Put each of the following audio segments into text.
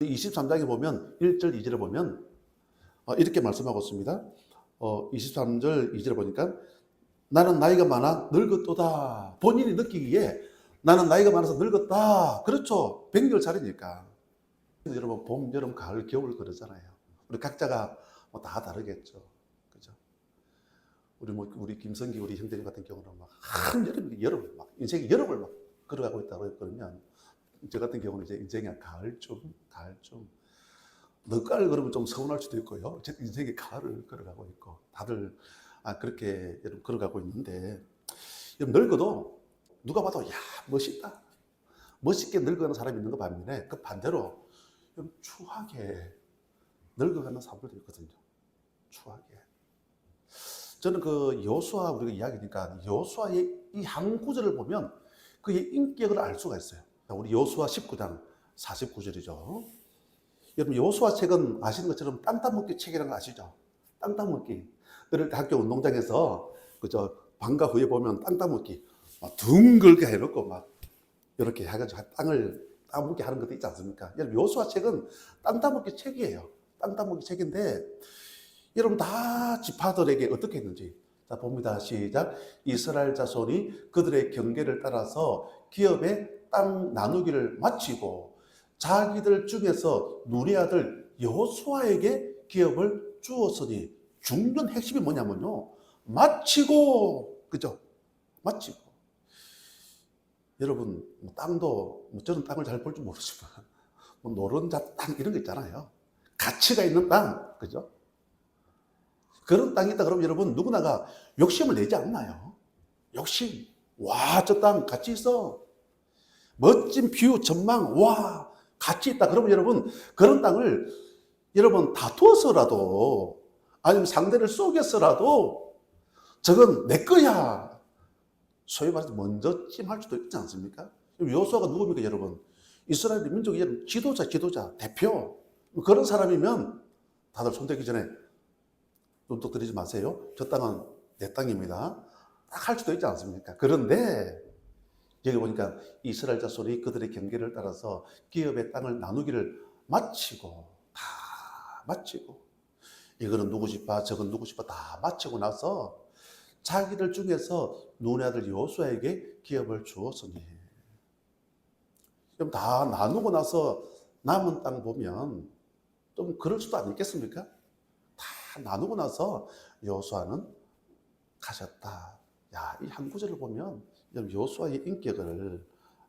23장에 보면 1절 2절에 보면 이렇게 말씀하고 있습니다. 23절 2절에 보니까 나는 나이가 많아 늙었도다. 본인이 느끼기에 나는 나이가 많아서 늙었다. 그렇죠. 100살이니까. 여러분 봄, 여름, 가을, 겨울 그러잖아요. 우리 각자가 다 다르겠죠. 그죠? 우리 김성기 우리 형제님 같은 경우는 막 여름 막 인생이 여름을 막 걸어가고 있다고 그러면 저 같은 경우는 이제 인생이 가을쯤 늦가을 걸으면 좀 서운할 수도 있고요. 제 인생이 가을을 걸어가고 있고 다들 그렇게 여러분 걸어가고 있는데 여러분 늙어도 누가 봐도 야 멋있다. 멋있게 늙어가는 사람이 있는 거 반면에 그 반대로 좀 추하게 늙어가는 사람들도 있거든요. 추하게. 저는 그 여호수아 우리가 이야기니까 여호수아의 이 한 구절을 보면 그의 인격을 알 수가 있어요. 우리 여호수아 19장 49절이죠. 여러분 여호수아 책은 아시는 것처럼 땅 따먹기 책이라는 거 아시죠? 땅 따먹기. 어릴 때 학교 운동장에서 그저 방과 후에 보면 땅 따먹기 막 둥글게 해놓고 막 이렇게 해가지고 땅을 따먹기 하는 것도 있지 않습니까? 여러분 여호수아 책은 땅 따먹기 책이에요. 땅 따먹기 책인데 여러분 다 지파들에게 어떻게 했는지 자 봅니다. 시작. 이스라엘 자손이 그들의 경계를 따라서 기업의 땅 나누기를 마치고 자기들 중에서 눈의 아들 여호수아에게 기업을 주었으니 중요한 핵심이 뭐냐면요. 마치고 그죠? 마치고 여러분 땅도 저는 땅을 잘 볼 줄 모르지만 노른자 땅 이런 거 있잖아요. 가치가 있는 땅 그죠? 그런 땅이 있다 그러면 여러분 누구나가 욕심을 내지 않나요? 욕심. 와, 저 땅 가치 있어. 멋진 뷰, 전망, 와, 가치 있다. 그러면 여러분 그런 땅을 여러분 다투어서라도 아니면 상대를 속여서라도 저건 내 거야. 소위 말해서 먼저 찜할 수도 있지 않습니까? 여호수아가 누굽니까 여러분? 이스라엘 민족의 지도자, 대표. 그런 사람이면 다들 손대기 전에 눈독 들이지 마세요. 저 땅은 내 땅입니다. 딱 할 수도 있지 않습니까? 그런데 여기 보니까 이스라엘 자손이 그들의 경계를 따라서 기업의 땅을 나누기를 마치고 다 마치고 이거는 누구 집파 저건 누구 집파 다 마치고 나서 자기들 중에서 눈의 아들 여호수아에게 기업을 주었으니 그럼 다 나누고 나서 남은 땅 보면 좀 그럴 수도 아니겠습니까? 다 나누고 나서 여호수아는 가셨다. 야, 이 한 구절을 보면 여호수아의 인격을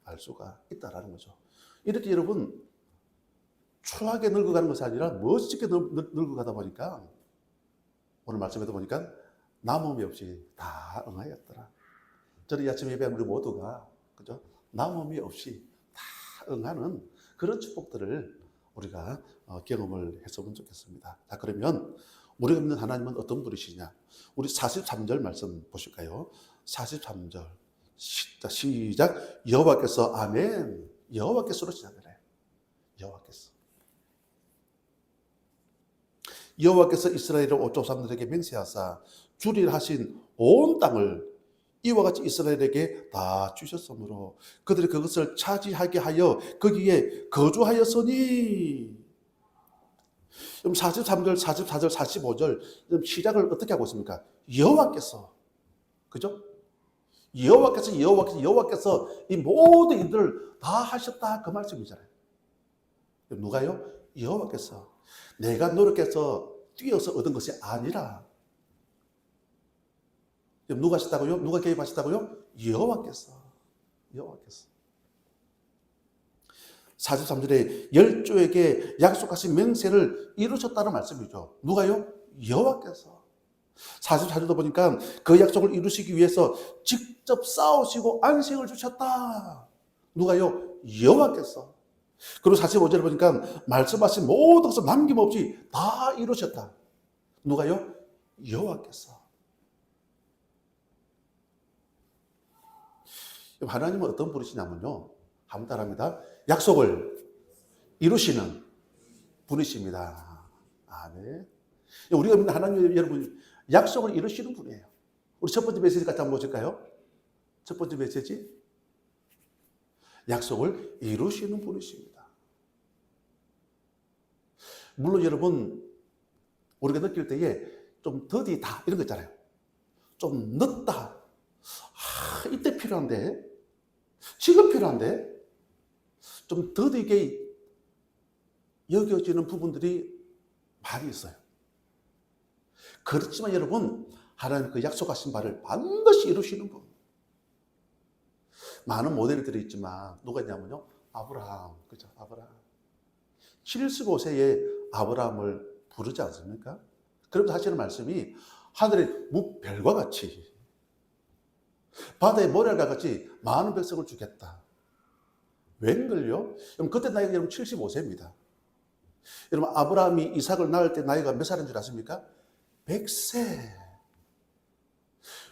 알 수가 있다라는 거죠. 이렇게 여러분 추하게 늙어가는 것이 아니라 멋지게 늙어가다 보니까 오늘 말씀에도 보니까 남음이 없이 다 응하였더라. 저는 이 아침 예배한 우리 모두가 그죠? 남음이 없이 다 응하는 그런 축복들을 우리가 경험을 했으면 좋겠습니다. 자, 그러면 우리가 믿는 하나님은 어떤 분이시냐? 우리 43절 말씀 보실까요? 43절 시작. 여호와께서 아멘. 여호와께서로 시작을 해요. 여호와께서 이스라엘의 오쪽 사람들에게 맹세하사 주리라 하신 온 땅을 이와 같이 이스라엘에게 다 주셨으므로 그들이 그것을 차지하게 하여 거기에 거주하였으니. 그럼 43절, 44절, 45절 시작을 어떻게 하고 있습니까? 여호와께서 그죠? 여호와께서 이 모든 일들을 다 하셨다 그 말씀이잖아요. 누가요? 여호와께서. 내가 노력해서 뛰어서 얻은 것이 아니라 누가 하셨다고요? 누가 개입하셨다고요? 여호와께서. 43절에 열조에게 약속하신 맹세를 이루셨다는 말씀이죠. 누가요? 여호와께서. 44절도 보니까 그 약속을 이루시기 위해서 직접 싸우시고 안식을 주셨다. 누가요? 여호와께서. 그리고 45절에 보니까 말씀하신 모든 것을 남김없이 다 이루셨다. 누가요? 여호와께서. 하나님은 어떤 분이시냐면요. 한번 따라합니다. 약속을 이루시는 분이십니다. 아멘. 우리가 믿는 하나님 여러분 약속을 이루시는 분이에요. 우리 첫 번째 메시지 같이 한번 보실까요? 첫 번째 메시지. 약속을 이루시는 분이십니다. 물론 여러분, 우리가 느낄 때에 좀 더디다 이런 거 있잖아요. 좀 늦다. 이때 필요한데, 지금 필요한데, 좀 더디게 여겨지는 부분들이 많이 있어요. 그렇지만 여러분, 하나님 그 약속하신 바를 반드시 이루시는 분. 많은 모델들이 있지만 누가 있냐면요, 아브라함, 그죠? 아브라함. 75세에 아브라함을 부르지 않습니까? 그러면서 하시는 말씀이 하늘의 무별과 같이 바다의 모래알과 같이 많은 백성을 주겠다. 웬걸요? 그럼 그때 나이가 여러분 75세입니다. 여러분, 아브라함이 이삭을 낳을 때 나이가 몇 살인 줄 아십니까? 100세.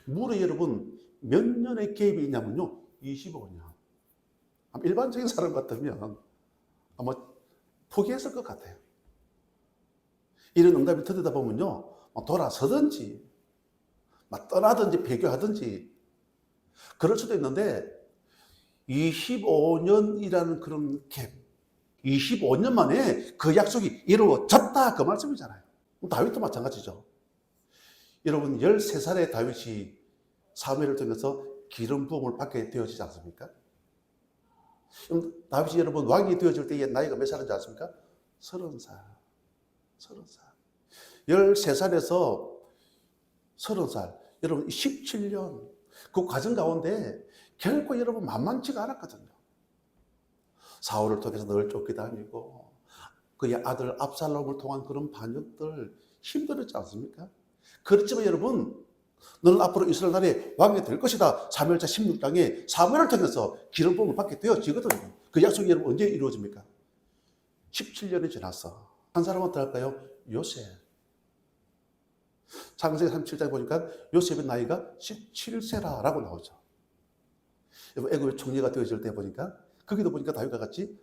무려 여러분 몇 년의 갭이 있냐면요, 25년. 일반적인 사람 같으면 아마 포기했을 것 같아요. 이런 응답이 터지다 보면요, 돌아서든지 떠나든지 배교하든지 그럴 수도 있는데, 25년이라는 그런 갭, 25년 만에 그 약속이 이루어졌다, 그 말씀이잖아요. 다윗도 마찬가지죠. 여러분, 13살의 다윗이 사무엘을 통해서 기름 부음을 받게 되어지지 않습니까? 다윗이 여러분 왕이 되어질 때의 나이가 몇 살인지 아십니까? 30살. 30살. 13살에서 30살. 여러분 17년. 그 과정 가운데 결코 여러분 만만치가 않았거든요. 사울을 통해서 늘 쫓겨다니고 그의 아들 압살롬을 통한 그런 반역들 힘들었지 않습니까? 그렇지만 여러분, 너는 앞으로 이스라엘 나라의 왕이 될 것이다. 사무엘자 16장에 사무엘을 통해서 기름 부음을 받게 되어지거든요. 그 약속이 여러분 언제 이루어집니까? 17년이 지났어. 한 사람은 어떨까요? 요셉. 창세기 37장에 보니까 요셉의 나이가 17세라고 나오죠. 애굽의 총리가 되어질 때 보니까, 거기도 보니까 다윗과 같이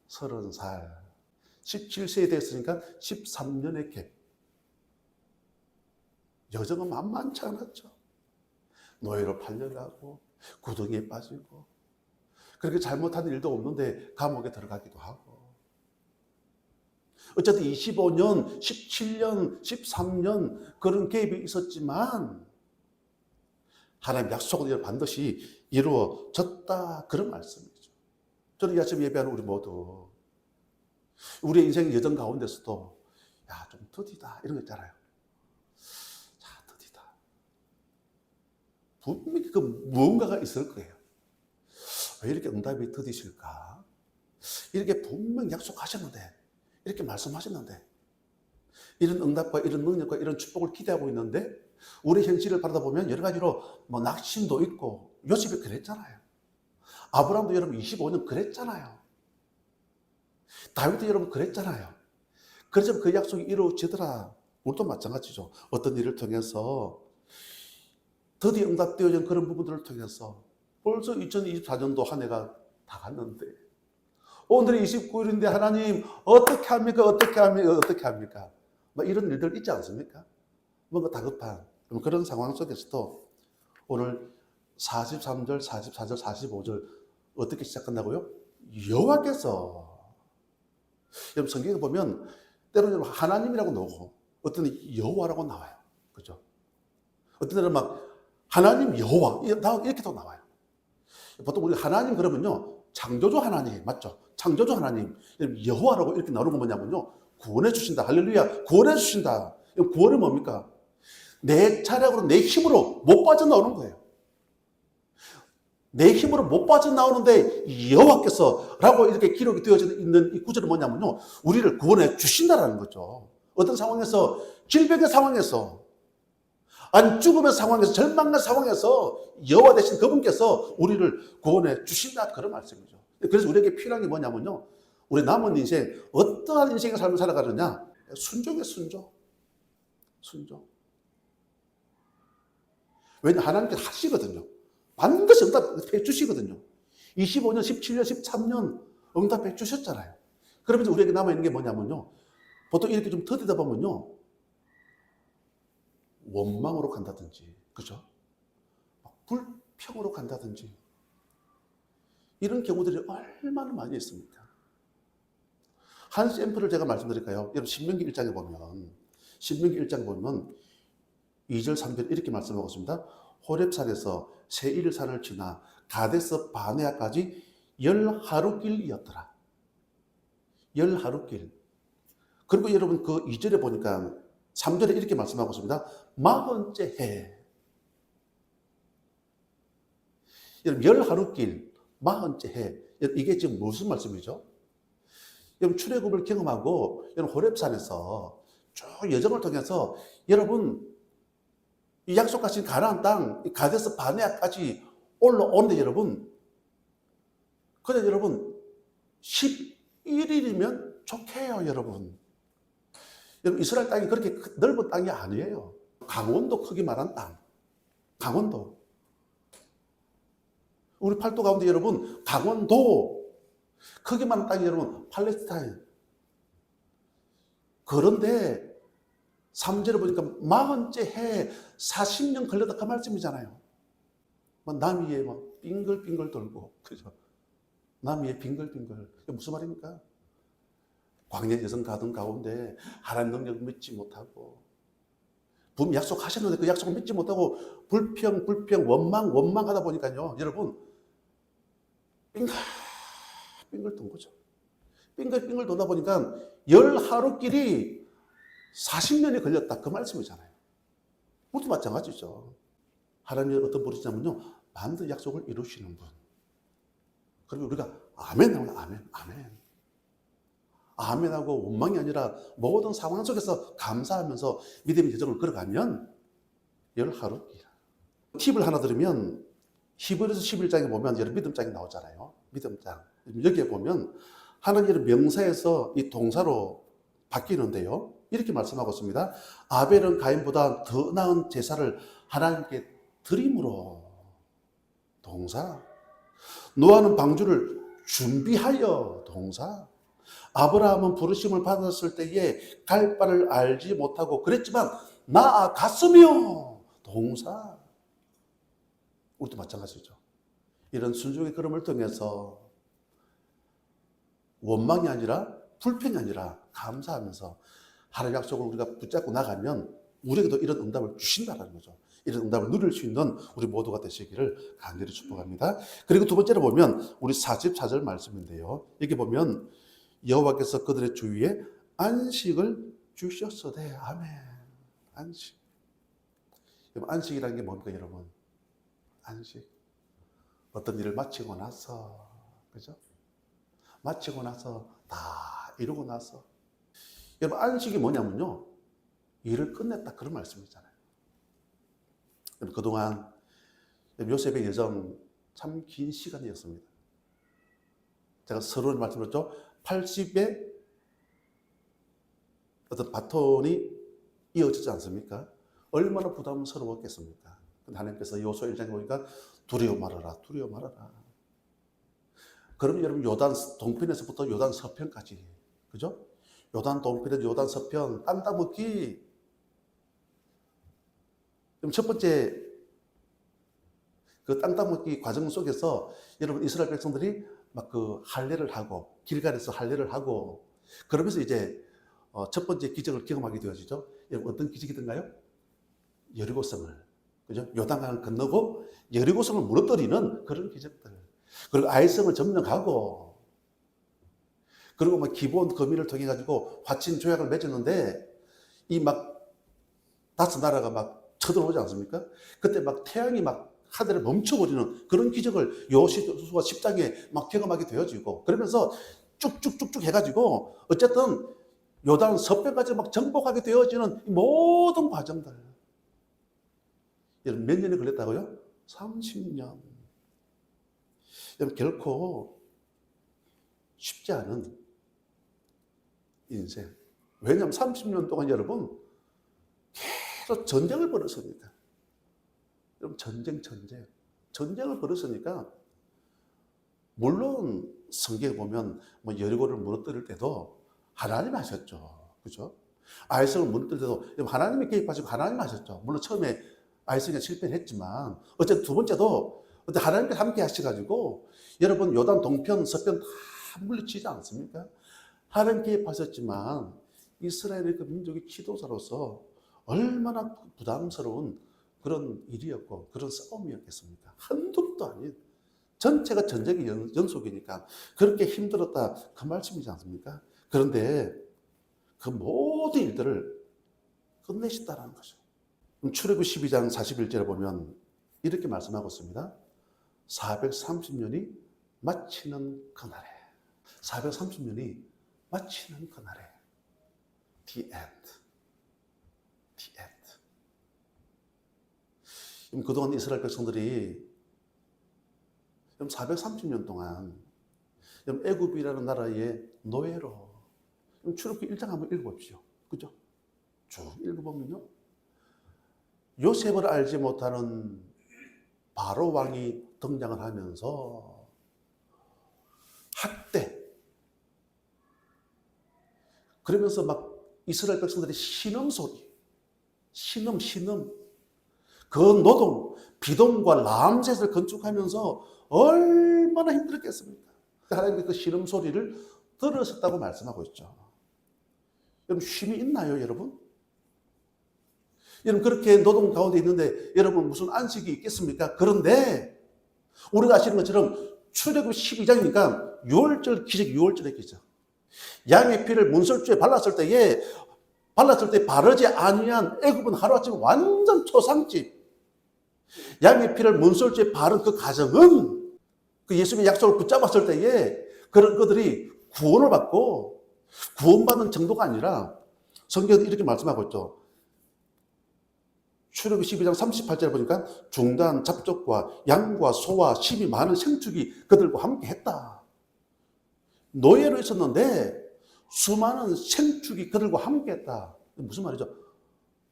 30살. 17세에 됐으니까 13년의 갭. 여정은 만만치 않았죠. 노예로 팔려가고 구덩이에 빠지고 그렇게 잘못한 일도 없는데 감옥에 들어가기도 하고, 어쨌든 25년, 17년, 13년 그런 갭이 있었지만 하나님 약속은 반드시 이루어졌다, 그런 말씀이죠. 저는 이 아침 예배하는 우리 모두, 우리의 인생의 여정 가운데서도 좀 더디다 이런 거 있잖아요. 분명히 그 무언가가 있을 거예요. 왜 이렇게 응답이 더디실까? 이렇게 분명히 약속하셨는데, 이렇게 말씀하셨는데, 이런 응답과 이런 능력과 이런 축복을 기대하고 있는데, 우리 현실을 바라다 보면 여러 가지로 낙심도 있고, 요셉이 그랬잖아요. 아브라함도 여러분 25년 그랬잖아요. 다윗도 여러분 그랬잖아요. 그래서 그 약속이 이루어지더라. 우리도 마찬가지죠. 어떤 일을 통해서 드디어 응답되어진 그런 부분들을 통해서 벌써 2024년도 한 해가 다 갔는데, 오늘이 29일인데 하나님 어떻게 합니까? 어떻게 합니까? 어떻게 합니까? 이런 일들 있지 않습니까? 뭔가 다급한 그런 상황 속에서도 오늘 43절, 44절, 45절 어떻게 시작한다고요? 여호와께서. 여러분 성경에 보면 때로는 하나님이라고 나오고 어떤 여호와라고 나와요. 그죠? 어떤 때는 하나님 여호와 이렇게도 나와요. 보통 우리 하나님 그러면요, 창조주 하나님 맞죠? 창조주 하나님 여호와라고 이렇게 나오는 거 뭐냐면요, 구원해 주신다. 할렐루야, 구원해 주신다. 구원은 뭡니까? 내 차량으로 내 힘으로 못 빠져나오는 거예요. 내 힘으로 못 빠져나오는데 여호와께서라고 이렇게 기록이 되어져 있는 이 구절은 뭐냐면요, 우리를 구원해 주신다라는 거죠. 어떤 상황에서, 질병의 상황에서, 아니 죽음의 상황에서, 절망의 상황에서 여호와 되신 그분께서 우리를 구원해 주신다, 그런 말씀이죠. 그래서 우리에게 필요한 게 뭐냐면요, 우리 남은 인생 어떠한 인생의 삶을 살아가느냐, 순종의 순종. 왜냐, 하나님께서 하시거든요. 반드시 응답해 주시거든요. 25년, 17년, 13년 응답해 주셨잖아요. 그러면서 우리에게 남아있는 게 뭐냐면요, 보통 이렇게 좀 더디다 보면요, 원망으로 간다든지, 그죠? 불평으로 간다든지, 이런 경우들이 얼마나 많이 있습니까? 한 샘플을 제가 말씀드릴까요? 여러분 신명기 1장에 보면 2절 3절 이렇게 말씀하고 있습니다. 호렙산에서 세일산을 지나 가데스 바네아까지 10하루길이었더라. 10하루길. 그리고 여러분 그 2절에 보니까 3절에 이렇게 말씀하고 있습니다. 40째 해. 여러분 10하루길 40째 해. 이게 지금 무슨 말씀이죠? 여러분 출애굽을 경험하고 여러분 호렙산에서 쭉 여정을 통해서 여러분 이 약속하신 가나안 땅 가데스 바네아까지 올라오는데 여러분 근데 여러분 11일이면 좋게요 여러분. 여러분 이스라엘 땅이 그렇게 넓은 땅이 아니에요. 강원도 크기만한 땅. 강원도. 우리 팔도 가운데 여러분 강원도 크기만한 땅이 여러분 팔레스타인. 그런데 3절에 보니까 40째 해 40년 걸렸다 그 말씀이잖아요. 남 위에 막 빙글빙글 돌고 그죠? 남 위에 빙글빙글. 이게 무슨 말입니까? 광야 여정 가던 가운데 하나님 능력을 믿지 못하고 분명 약속하셨는데 그 약속을 믿지 못하고 불평 원망하다 보니까요 여러분 빙글 돈 거죠. 빙글 돌다 보니까 10하루길이 40년이 걸렸다 그 말씀이잖아요. 우리도 마찬가지죠. 하나님이 어떤 분이시냐면요 만든 약속을 이루시는 분. 그리고 우리가 아멘 하면 아멘 아멘하고 원망이 아니라 모든 상황 속에서 감사하면서 믿음의 여정을 걸어가면 10하루길. 팁을 하나 드리면 히브리서 11장에 보면 여러분 믿음장이 나오잖아요. 믿음장. 여기에 보면 하나님의 명사에서 이 동사로 바뀌는데요. 이렇게 말씀하고 있습니다. 아벨은 가인보다 더 나은 제사를 하나님께 드림으로. 동사. 노아는 방주를 준비하여. 동사. 아브라함은 부르심을 받았을 때에 갈 바를 알지 못하고 그랬지만 나아갔으며. 동사. 우리도 마찬가지죠. 이런 순종의 걸음을 통해서 원망이 아니라 불평이 아니라 감사하면서 하나님의 약속을 우리가 붙잡고 나가면 우리에게도 이런 응답을 주신다는 거죠. 이런 응답을 누릴 수 있는 우리 모두가 되시기를 간절히 축복합니다. 그리고 두 번째로 보면 우리 44절 말씀인데요. 여기 보면 여호와께서 그들의 주위에 안식을 주셨으되. 아멘. 안식. 안식이라는 게 뭡니까 여러분? 안식. 어떤 일을 마치고 나서, 그죠? 마치고 나서, 다 이루고 나서. 여러분, 안식이 뭐냐면요. 일을 끝냈다. 그런 말씀이잖아요. 그동안 요셉의 여정 참 긴 시간이었습니다. 제가 서론에 말씀드렸죠. 80의 어떤 바톤이 이어지지 않습니까? 얼마나 부담스러웠겠습니까? 하나님께서 여호수아 1장에 보니까 두려워 말아라. 그러면 여러분 요단 동편에서부터 요단 서편까지, 그죠? 요단 동편에서 요단 서편 땅 따먹기. 그럼 첫 번째 그 땅 따먹기 과정 속에서 여러분 이스라엘 백성들이 막 그 할례를 하고 길갈에서 할례를 하고 그러면서 이제 첫 번째 기적을 경험하게 되어지죠. 여러분 어떤 기적이던가요? 여리고성을, 그죠? 요단강을 건너고 여리고성을 무너뜨리는 그런 기적들. 그리고 아이성을 점령하고 그리고 막 기본 거민을 통해 가지고 화친 조약을 맺었는데 이 막 다섯 나라가 막 쳐들어오지 않습니까? 그때 막 태양이 막 하늘을 멈춰버리는 그런 기적을 여호수아가 10장에 막 경험하게 되어지고 그러면서 쭉쭉쭉쭉 해가지고 어쨌든 요단 서편까지 막 정복하게 되어지는 모든 과정들. 여러분 몇 년이 걸렸다고요? 30년. 여러분 결코 쉽지 않은 인생. 왜냐하면 30년 동안 여러분 계속 전쟁을 벌였으니까. 여러분 전쟁을 벌였으니까 물론 성경에 보면 뭐 여리고를 무너뜨릴 때도 하나님이 하셨죠. 그죠? 아이성을 무너뜨릴 때도 하나님이 개입하시고 하나님이 하셨죠. 물론 처음에 아이성이 실패를 했지만 어쨌든 두 번째도 하나님께서 함께 하셔가지고 여러분 요단 동편 서편 다 물리치지 않습니까? 하나님 개입하셨지만 이스라엘의 그 민족의 지도자로서 얼마나 부담스러운 그런 일이었고 그런 싸움이었겠습니까? 한둘도 아닌 전체가 전쟁의 연속이니까 그렇게 힘들었다 그 말씀이지 않습니까? 그런데 그 모든 일들을 끝내셨다라는 거죠. 출애굽 12장 41절에 보면 이렇게 말씀하고 있습니다. 430년이 마치는 그날에 430년이 마치는 그날에 The end. The end. 그동안 이스라엘 백성들이 430년 동안 애굽이라는 나라의 노예로 출애굽기 1장 한번 읽어보십시오. 그죠? 쭉 읽어보면요. 요셉을 알지 못하는 바로 왕이 등장을 하면서 학대, 그러면서 막 이스라엘 백성들이 신음소리, 신음, 그 노동, 비동과 람셋을 건축하면서 얼마나 힘들었겠습니까? 하나님의 그 신음소리를 들으셨다고 말씀하고 있죠. 여러분, 쉼이 있나요, 여러분? 여러분, 그렇게 노동 가운데 있는데 여러분 무슨 안식이 있겠습니까? 그런데 우리가 아시는 것처럼 출애굽 12장이니까 6월절 기적, 6월절의 기적. 양의 피를 문설주에 발랐을 때 바르지 아니한 애굽은 하루아침에 완전 초상집. 양의 피를 문설주에 바른 그 가정은 그 예수님의 약속을 붙잡았을 때에 그런 그들이 구원을 받고 구원받는 정도가 아니라 성경은 이렇게 말씀하고 있죠. 출애굽 12장 38절에 보니까 중단 잡족과 양과 소와 심이 많은 생축이 그들과 함께 했다. 노예로 있었는데 수많은 생축이 그들과 함께 했다. 무슨 말이죠?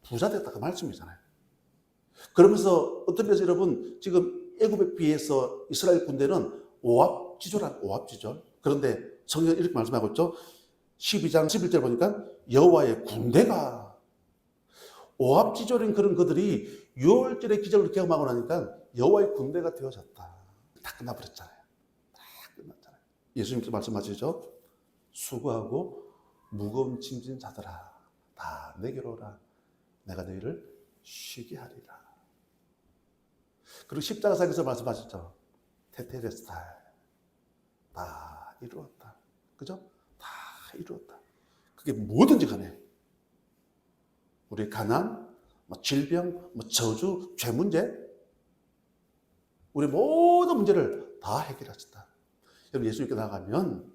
부자 됐다 그 말씀이잖아요. 그러면서 어떤 면에서 여러분 지금 애굽에 비해서 이스라엘 군대는 오합지졸. 그런데 성경은 이렇게 말씀하고 있죠. 12장 11절 보니까 여호와의 군대가 오합지졸인 그런 그들이 6월절의 기적을 경험하고 나니까 여호와의 군대가 되어졌다. 다 끝나버렸잖아요. 다 끝났잖아요. 예수님께서 말씀하시죠. 수고하고 무거운 짐진 자들아 다 내게로 오라. 내가 너희를 쉬게 하리라. 그리고 십자가상에서 말씀하셨죠. 테텔레스탈 다 이루었다. 그죠? 다 이루었다. 그게 뭐든지 간에 우리 가난, 질병, 저주, 죄 문제, 우리 모든 문제를 다 해결하셨다. 여러분 예수님께 나가면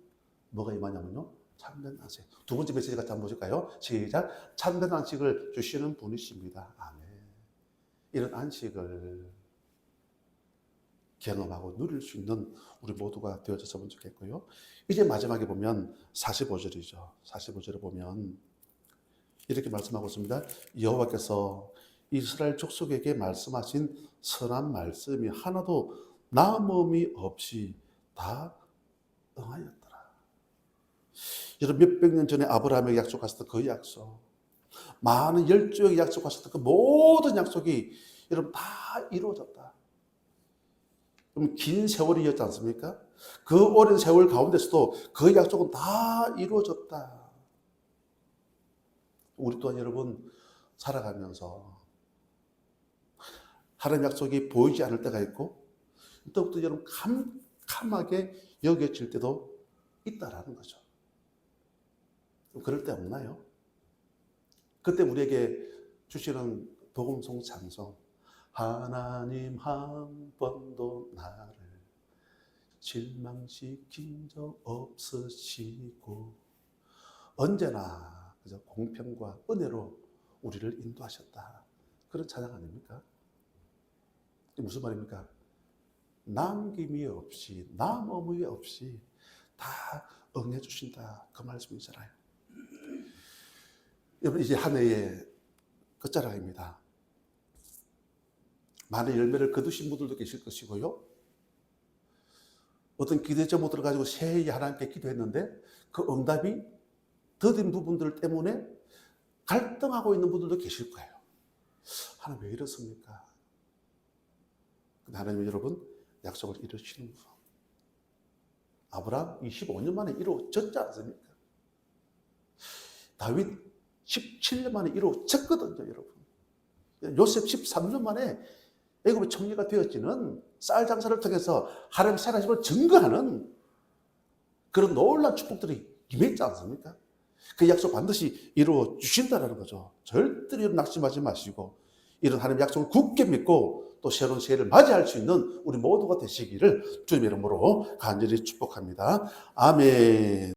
뭐가 임하냐면요. 참된 안식. 두 번째 메시지 같이 한번 보실까요? 시작. 참된 안식을 주시는 분이십니다. 아멘. 이런 안식을 경험하고 누릴 수 있는 우리 모두가 되어졌으면 좋겠고요. 이제 마지막에 보면 45절이죠. 45절에 보면 이렇게 말씀하고 있습니다. 여호와께서 이스라엘 족속에게 말씀하신 선한 말씀이 하나도 남음이 없이 다 응하였더라. 여러분 몇백 년 전에 아브라함에게 약속하셨던 그 약속, 많은 열조에게 약속하셨던 그 모든 약속이 여러분 다 이루어졌다. 그럼 긴 세월이었지 않습니까? 그 오랜 세월 가운데서도 그 약속은 다 이루어졌다. 우리 또한 여러분 살아가면서 하나님 약속이 보이지 않을 때가 있고 더욱더 여러분 캄캄하게 여겨질 때도 있다라는 거죠. 그럴 때 없나요? 그때 우리에게 주시는 복음송 찬송 하나님 한 번도 나를 실망시킨 적 없으시고 언제나 그저 공평과 은혜로 우리를 인도하셨다. 그런 찬양 아닙니까? 무슨 말입니까? 남김이 없이 남어무이 없이 다 응해 주신다. 그 말씀이잖아요. 여러분 이제 한 해의 끝자락입니다. 많은 열매를 거두신 분들도 계실 것이고요. 어떤 기대 제목들을 가지고 새해 하나님께 기도했는데 그 응답이 더딘 부분들 때문에 갈등하고 있는 분들도 계실 거예요. 하나님 왜 이렇습니까? 근데 하나님 여러분 약속을 이루시는 분. 아브라함 25년 만에 이루어졌지 않습니까? 다윗 17년 만에 이루어졌거든요, 여러분. 요셉 13년 만에 애굽의 총리가 되었지는 쌀 장사를 통해서 하나님 살아심을 증거하는 그런 놀라운 축복들이 임했지 않습니까? 그 약속 반드시 이루어 주신다는 거죠. 절대로 낙심하지 마시고 이런 하나님의 약속을 굳게 믿고 또 새로운 새해를 맞이할 수 있는 우리 모두가 되시기를 주님의 이름으로 간절히 축복합니다. 아멘.